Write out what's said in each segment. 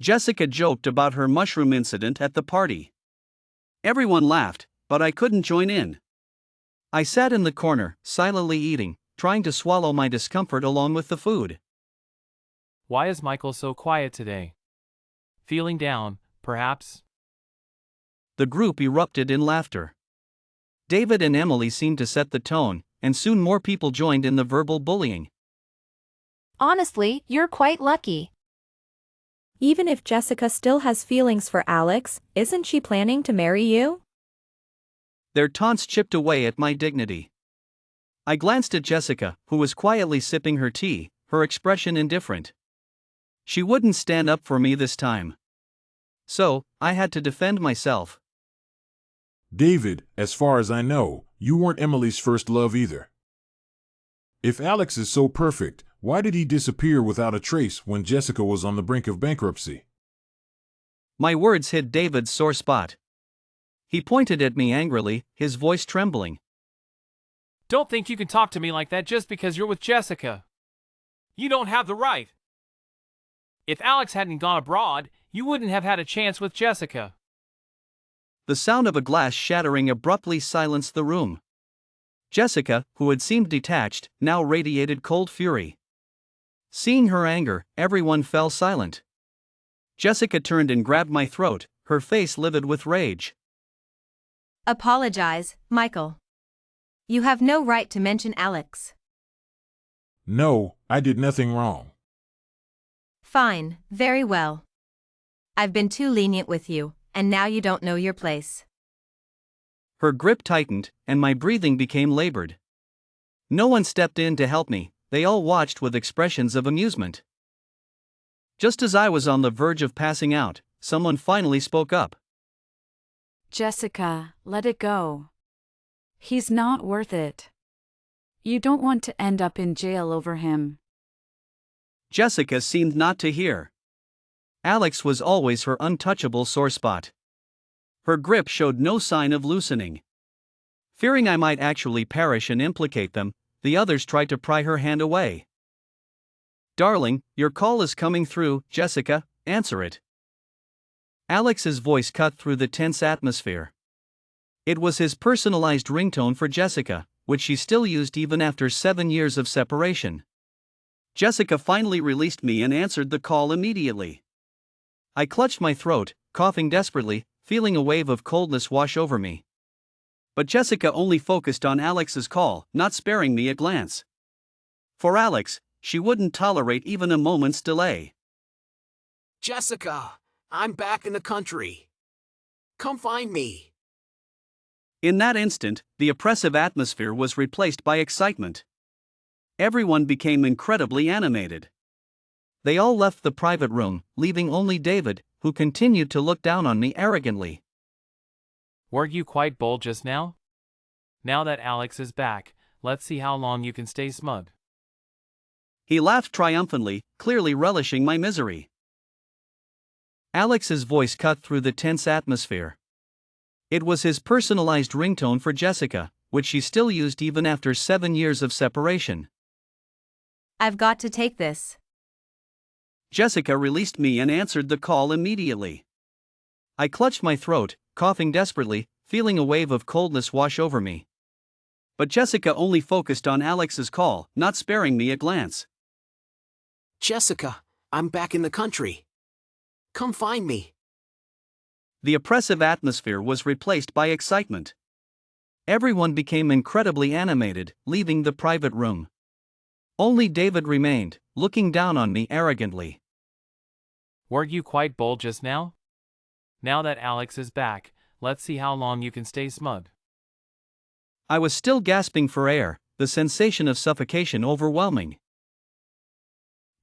Jessica joked about her mushroom incident at the party. Everyone laughed, but I couldn't join in. I sat in the corner, silently eating, trying to swallow my discomfort along with the food. Why is Michael so quiet today? Feeling down, perhaps? The group erupted in laughter. David and Emily seemed to set the tone, and soon more people joined in the verbal bullying. Honestly, you're quite lucky. Even if Jessica still has feelings for Alex, isn't she planning to marry you? Their taunts chipped away at my dignity. I glanced at Jessica, who was quietly sipping her tea, her expression indifferent. She wouldn't stand up for me this time. So, I had to defend myself. David, as far as I know, you weren't Emily's first love either. If Alex is so perfect, why did he disappear without a trace when Jessica was on the brink of bankruptcy? My words hit David's sore spot. He pointed at me angrily, his voice trembling. Don't think you can talk to me like that just because you're with Jessica. You don't have the right. If Alex hadn't gone abroad, you wouldn't have had a chance with Jessica. The sound of a glass shattering abruptly silenced the room. Jessica, who had seemed detached, now radiated cold fury. Seeing her anger, everyone fell silent. Jessica turned and grabbed my throat, her face livid with rage. Apologize, Michael. You have no right to mention Alex. No, I did nothing wrong. Fine, very well. I've been too lenient with you, and now you don't know your place. Her grip tightened, and my breathing became labored. No one stepped in to help me, they all watched with expressions of amusement. Just as I was on the verge of passing out, someone finally spoke up. Jessica, let it go. He's not worth it. You don't want to end up in jail over him. Jessica seemed not to hear. Alex was always her untouchable sore spot. Her grip showed no sign of loosening. Fearing I might actually perish and implicate them, the others tried to pry her hand away. Darling, your call is coming through, Jessica, answer it. Alex's voice cut through the tense atmosphere. It was his personalized ringtone for Jessica, which she still used even after 7 years of separation. Jessica finally released me and answered the call immediately. I clutched my throat, coughing desperately, feeling a wave of coldness wash over me. But Jessica only focused on Alex's call, not sparing me a glance. For Alex, she wouldn't tolerate even a moment's delay. Jessica, I'm back in the country. Come find me. In that instant, the oppressive atmosphere was replaced by excitement. Everyone became incredibly animated. They all left the private room, leaving only David, who continued to look down on me arrogantly. Weren't you quite bold just now? Now that Alex is back, let's see how long you can stay smug. He laughed triumphantly, clearly relishing my misery. Alex's voice cut through the tense atmosphere. It was his personalized ringtone for Jessica, which she still used even after 7 years of separation. I've got to take this. Jessica released me and answered the call immediately. I clutched my throat, coughing desperately, feeling a wave of coldness wash over me. But Jessica only focused on Alex's call, not sparing me a glance. Jessica, I'm back in the country. Come find me. The oppressive atmosphere was replaced by excitement. Everyone became incredibly animated, leaving the private room. Only David remained, looking down on me arrogantly. Weren't you quite bold just now? Now that Alex is back, let's see how long you can stay smug. I was still gasping for air, the sensation of suffocation overwhelming.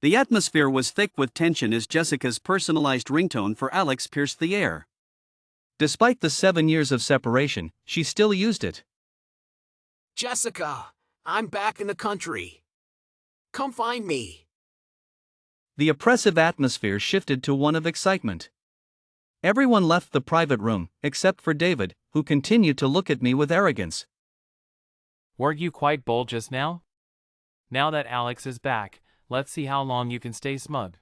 The atmosphere was thick with tension as Jessica's personalized ringtone for Alex pierced the air. Despite the 7 years of separation, she still used it. Jessica, I'm back in the country. Come find me. The oppressive atmosphere shifted to one of excitement. Everyone left the private room, except for David, who continued to look at me with arrogance. Weren't you quite bold just now? Now that Alex is back, let's see how long you can stay smug.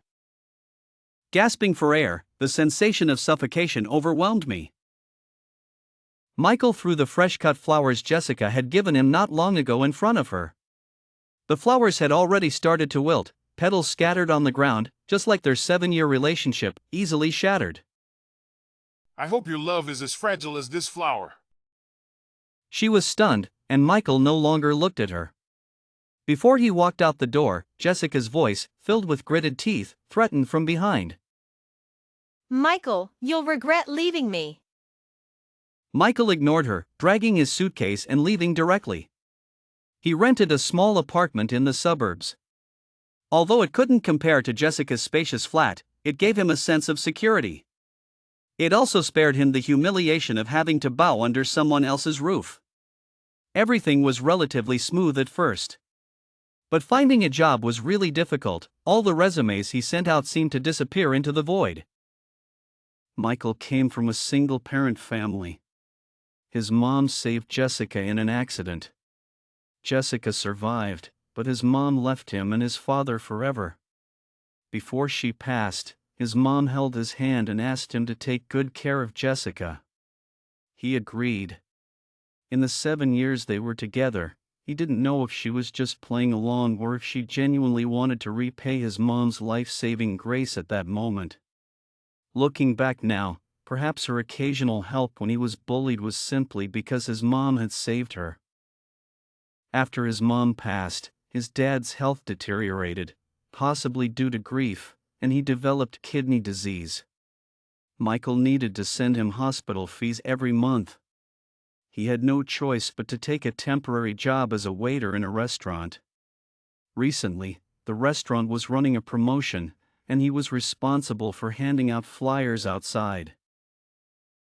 Gasping for air, the sensation of suffocation overwhelmed me. Michael threw the fresh-cut flowers Jessica had given him not long ago in front of her. The flowers had already started to wilt, petals scattered on the ground, just like their 7-year relationship, easily shattered. I hope your love is as fragile as this flower. She was stunned, and Michael no longer looked at her. Before he walked out the door, Jessica's voice, filled with gritted teeth, threatened from behind. Michael, you'll regret leaving me. Michael ignored her, dragging his suitcase and leaving directly. He rented a small apartment in the suburbs. Although it couldn't compare to Jessica's spacious flat, it gave him a sense of security. It also spared him the humiliation of having to bow under someone else's roof. Everything was relatively smooth at first. But finding a job was really difficult. All the resumes he sent out seemed to disappear into the void. Michael came from a single-parent family. His mom saved Jessica in an accident. Jessica survived, but his mom left him and his father forever. Before she passed, his mom held his hand and asked him to take good care of Jessica. He agreed. In the 7 years they were together, he didn't know if she was just playing along or if she genuinely wanted to repay his mom's life-saving grace at that moment. Looking back now, perhaps her occasional help when he was bullied was simply because his mom had saved her. After his mom passed, his dad's health deteriorated, possibly due to grief, and he developed kidney disease. Michael needed to send him hospital fees every month. He had no choice but to take a temporary job as a waiter in a restaurant. Recently, the restaurant was running a promotion, and he was responsible for handing out flyers outside.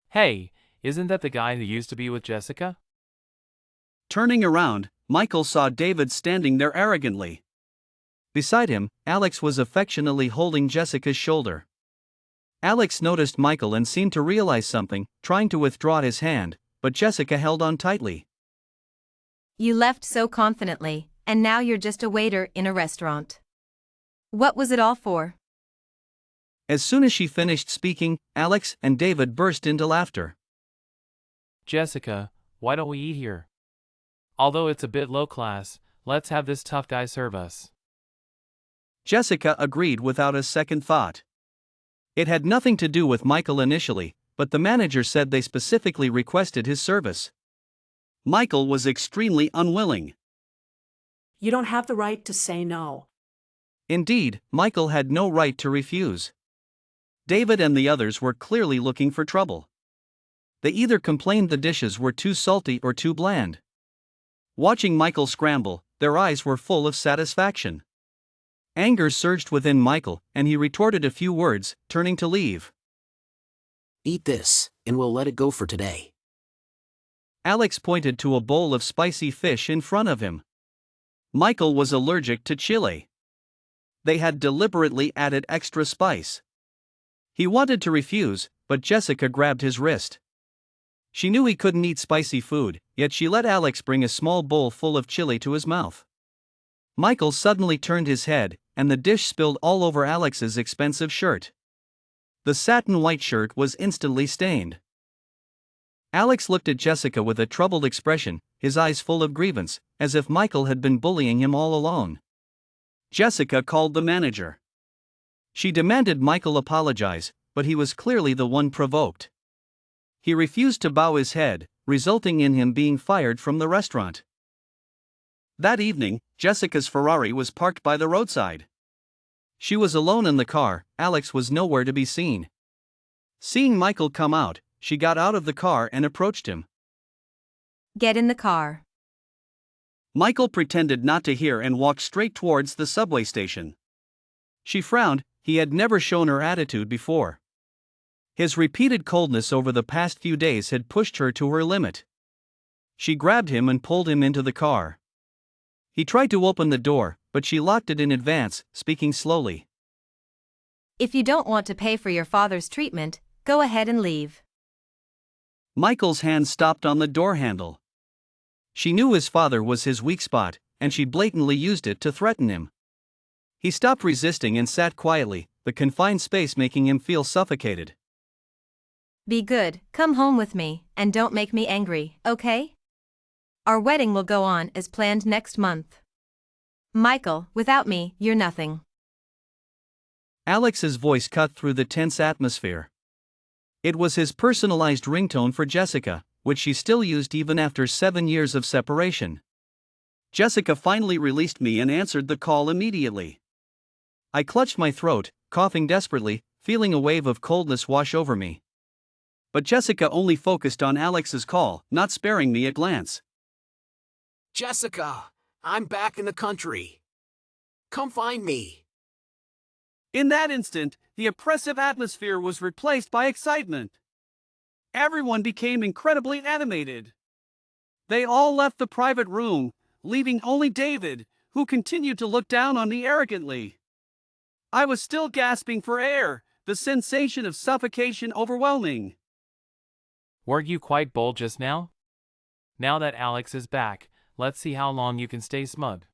Hey, isn't that the guy who used to be with Jessica? Turning around, Michael saw David standing there arrogantly. Beside him, Alex was affectionately holding Jessica's shoulder. Alex noticed Michael and seemed to realize something, trying to withdraw his hand, but Jessica held on tightly. You left so confidently, and now you're just a waiter in a restaurant. What was it all for? As soon as she finished speaking, Alex and David burst into laughter. Jessica, why don't we eat here? Although it's a bit low class, let's have this tough guy serve us. Jessica agreed without a second thought. It had nothing to do with Michael initially, but the manager said they specifically requested his service. Michael was extremely unwilling. You don't have the right to say no. Indeed, Michael had no right to refuse. David and the others were clearly looking for trouble. They either complained the dishes were too salty or too bland. Watching Michael scramble, their eyes were full of satisfaction. Anger surged within Michael, and he retorted a few words, turning to leave. Eat this, and we'll let it go for today. Alex pointed to a bowl of spicy fish in front of him. Michael was allergic to chili. They had deliberately added extra spice. He wanted to refuse, but Jessica grabbed his wrist. She knew he couldn't eat spicy food, yet she let Alex bring a small bowl full of chili to his mouth. Michael suddenly turned his head, and the dish spilled all over Alex's expensive shirt. The satin white shirt was instantly stained. Alex looked at Jessica with a troubled expression, his eyes full of grievance, as if Michael had been bullying him all along. Jessica called the manager. She demanded Michael apologize, but he was clearly the one provoked. He refused to bow his head, resulting in him being fired from the restaurant. That evening, Jessica's Ferrari was parked by the roadside. She was alone in the car. Alex was nowhere to be seen. Seeing Michael come out, she got out of the car and approached him. Get in the car. Michael pretended not to hear and walked straight towards the subway station. She frowned. He had never shown her attitude before. His repeated coldness over the past few days had pushed her to her limit. She grabbed him and pulled him into the car. He tried to open the door, but she locked it in advance, speaking slowly. If you don't want to pay for your father's treatment, go ahead and leave. Michael's hand stopped on the door handle. She knew his father was his weak spot, and she blatantly used it to threaten him. He stopped resisting and sat quietly, the confined space making him feel suffocated. Be good, come home with me, and don't make me angry, okay? Our wedding will go on as planned next month. Michael, without me, you're nothing. Alex's voice cut through the tense atmosphere. It was his personalized ringtone for Jessica, which she still used even after 7 years of separation. Jessica finally released me and answered the call immediately. I clutched my throat, coughing desperately, feeling a wave of coldness wash over me. But Jessica only focused on Alex's call, not sparing me a glance. Jessica, I'm back in the country. Come find me. In that instant, the oppressive atmosphere was replaced by excitement. Everyone became incredibly animated. They all left the private room, leaving only David, who continued to look down on me arrogantly. I was still gasping for air, the sensation of suffocation overwhelming. Were you quite bold just now? Now that Alex is back, let's see how long you can stay smug.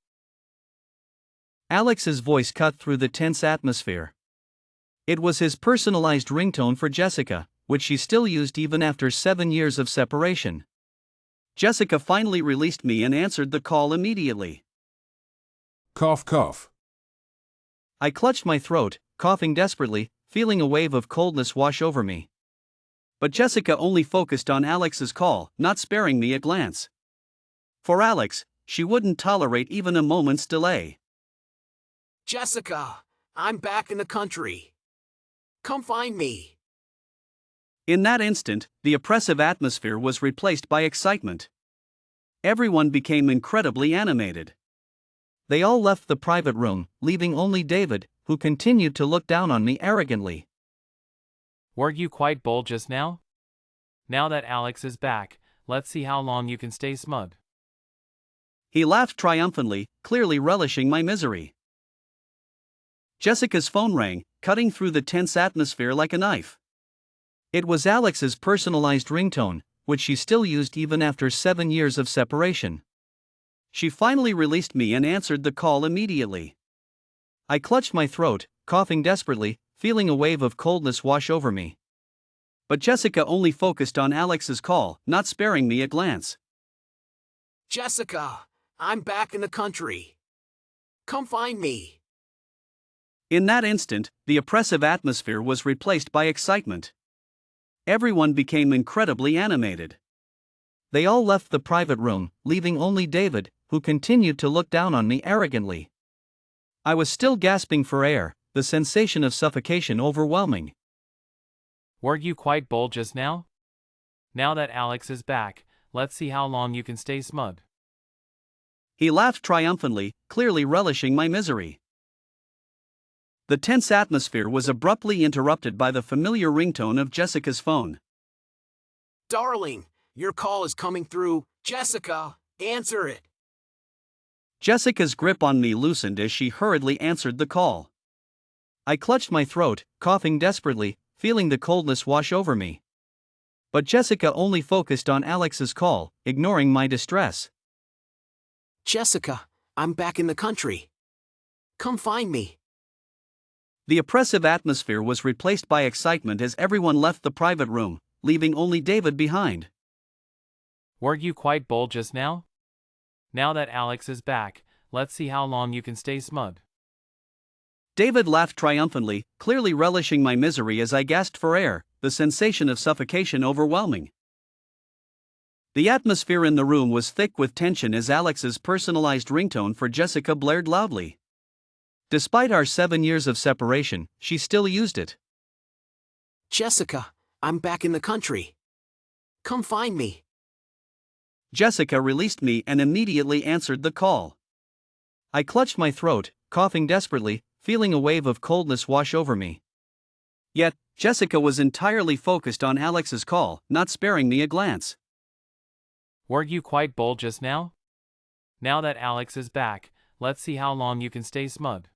Alex's voice cut through the tense atmosphere. It was his personalized ringtone for Jessica, which she still used even after 7 years of separation. Jessica finally released me and answered the call immediately. Cough, cough. I clutched my throat, coughing desperately, feeling a wave of coldness wash over me. But Jessica only focused on Alex's call, not sparing me a glance. For Alex, she wouldn't tolerate even a moment's delay. Jessica, I'm back in the country. Come find me. In that instant, the oppressive atmosphere was replaced by excitement. Everyone became incredibly animated. They all left the private room, leaving only David, who continued to look down on me arrogantly. Were you quite bold just now? Now that Alex is back, let's see how long you can stay smug. He laughed triumphantly, clearly relishing my misery. Jessica's phone rang, cutting through the tense atmosphere like a knife. It was Alex's personalized ringtone, which she still used even after 7 years of separation. She finally released me and answered the call immediately. I clutched my throat, coughing desperately, feeling a wave of coldness wash over me. But Jessica only focused on Alex's call, not sparing me a glance. Jessica, I'm back in the country. Come find me. In that instant, the oppressive atmosphere was replaced by excitement. Everyone became incredibly animated. They all left the private room, leaving only David, who continued to look down on me arrogantly. I was still gasping for air, the sensation of suffocation overwhelming. Were you quite bold just now? Now that Alex is back, let's see how long you can stay smug. He laughed triumphantly, clearly relishing my misery. The tense atmosphere was abruptly interrupted by the familiar ringtone of Jessica's phone. Darling, your call is coming through. Jessica, answer it. Jessica's grip on me loosened as she hurriedly answered the call. I clutched my throat, coughing desperately, feeling the coldness wash over me. But Jessica only focused on Alex's call, ignoring my distress. Jessica, I'm back in the country. Come find me. The oppressive atmosphere was replaced by excitement as everyone left the private room, leaving only David behind. Were you quite bold just now? Now that Alex is back, let's see how long you can stay smug. David laughed triumphantly, clearly relishing my misery as I gasped for air, the sensation of suffocation overwhelming. The atmosphere in the room was thick with tension as Alex's personalized ringtone for Jessica blared loudly. Despite our 7 years of separation, she still used it. Jessica, I'm back in the country. Come find me. Jessica released me and immediately answered the call. I clutched my throat, coughing desperately, feeling a wave of coldness wash over me. Yet, Jessica was entirely focused on Alex's call, not sparing me a glance. Were you quite bold just now? Now that Alex is back, let's see how long you can stay smug.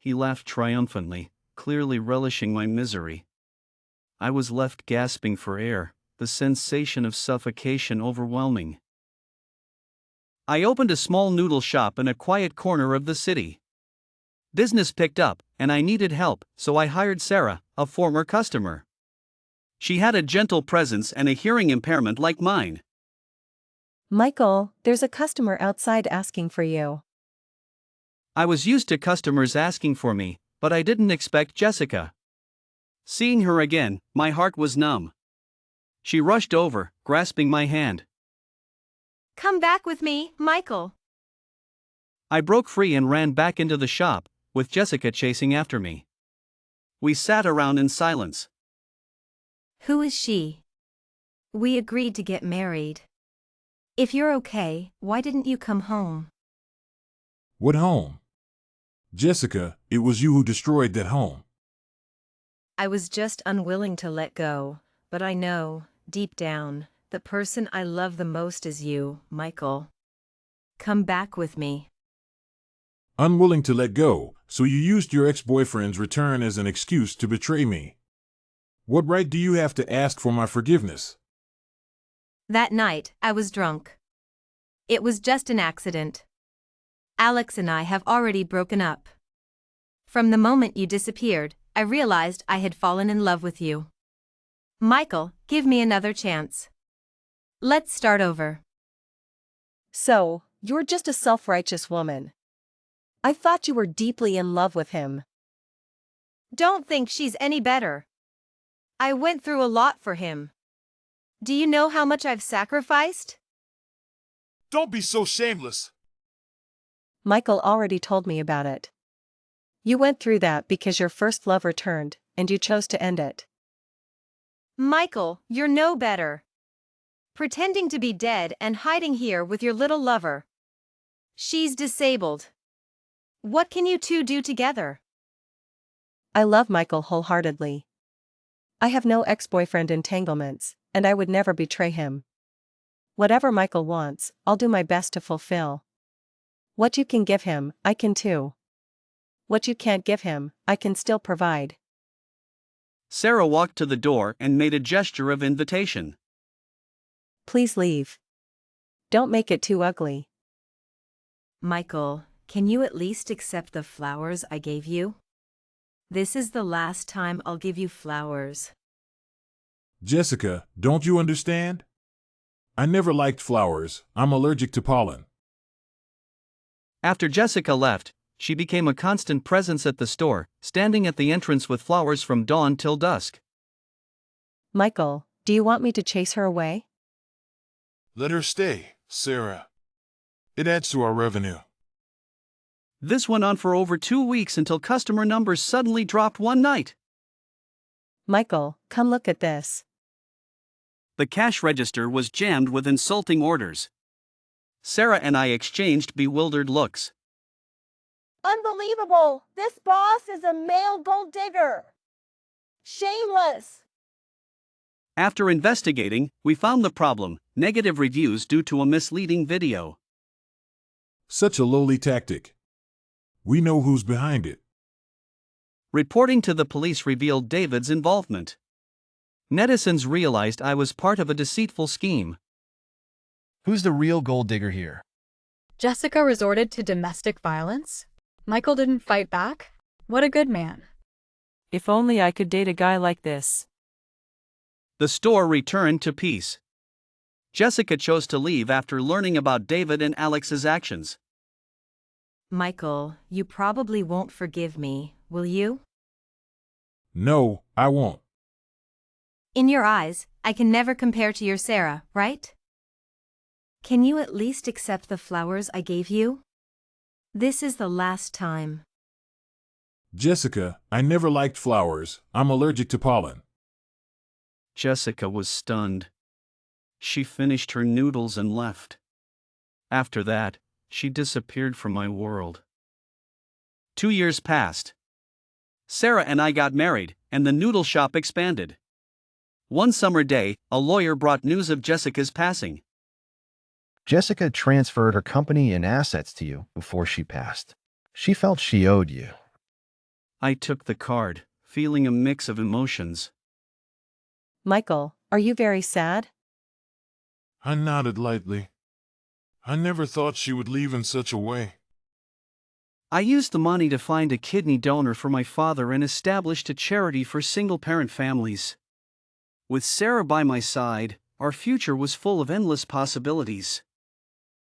He laughed triumphantly, clearly relishing my misery. I was left gasping for air, the sensation of suffocation overwhelming. I opened a small noodle shop in a quiet corner of the city. Business picked up, and I needed help, so I hired Sarah, a former customer. She had a gentle presence and a hearing impairment like mine. Michael, there's a customer outside asking for you. I was used to customers asking for me, but I didn't expect Jessica. Seeing her again, my heart was numb. She rushed over, grasping my hand. Come back with me, Michael. I broke free and ran back into the shop, with Jessica chasing after me. We sat around in silence. Who is she? We agreed to get married. If you're okay, why didn't you come home? What home? Jessica, it was you who destroyed that home. I was just unwilling to let go, but I know, deep down, the person I love the most is you, Michael. Come back with me. Unwilling to let go, so you used your ex-boyfriend's return as an excuse to betray me. What right do you have to ask for my forgiveness? That night, I was drunk. It was just an accident. Alex and I have already broken up. From the moment you disappeared, I realized I had fallen in love with you. Michael, give me another chance. Let's start over. So, you're just a self-righteous woman. I thought you were deeply in love with him. Don't think she's any better. I went through a lot for him. Do you know how much I've sacrificed? Don't be so shameless. Michael already told me about it. You went through that because your first love returned, and you chose to end it. Michael, you're no better. Pretending to be dead and hiding here with your little lover. She's disabled. What can you two do together? I love Michael wholeheartedly. I have no ex-boyfriend entanglements, and I would never betray him. Whatever Michael wants, I'll do my best to fulfill. What you can give him, I can too. What you can't give him, I can still provide. Sarah walked to the door and made a gesture of invitation. Please leave. Don't make it too ugly. Michael, can you at least accept the flowers I gave you? This is the last time I'll give you flowers. Jessica, don't you understand? I never liked flowers. I'm allergic to pollen. After Jessica left, she became a constant presence at the store, standing at the entrance with flowers from dawn till dusk. Michael, do you want me to chase her away? Let her stay, Sarah. It adds to our revenue. This went on for over 2 weeks until customer numbers suddenly dropped one night. Michael, come look at this. The cash register was jammed with insulting orders. Sarah and I exchanged bewildered looks. Unbelievable! This boss is a male gold digger! Shameless! After investigating, we found the problem: negative reviews due to a misleading video. Such a lowly tactic. We know who's behind it. Reporting to the police revealed David's involvement. Netizens realized I was part of a deceitful scheme. Who's the real gold digger here? Jessica resorted to domestic violence? Michael didn't fight back? What a good man. If only I could date a guy like this. The store returned to peace. Jessica chose to leave after learning about David and Alex's actions. Michael, you probably won't forgive me, will you? No, I won't. In your eyes, I can never compare to your Sarah, right? Can you at least accept the flowers I gave you? This is the last time. Jessica, I never liked flowers. I'm allergic to pollen. Jessica was stunned. She finished her noodles and left. After that, she disappeared from my world. 2 years passed. Sarah and I got married, and the noodle shop expanded. One summer day, a lawyer brought news of Jessica's passing. Jessica transferred her company and assets to you before she passed. She felt she owed you. I took the card, feeling a mix of emotions. Michael, are you very sad? I nodded lightly. I never thought she would leave in such a way. I used the money to find a kidney donor for my father and established a charity for single-parent families. With Sarah by my side, our future was full of endless possibilities.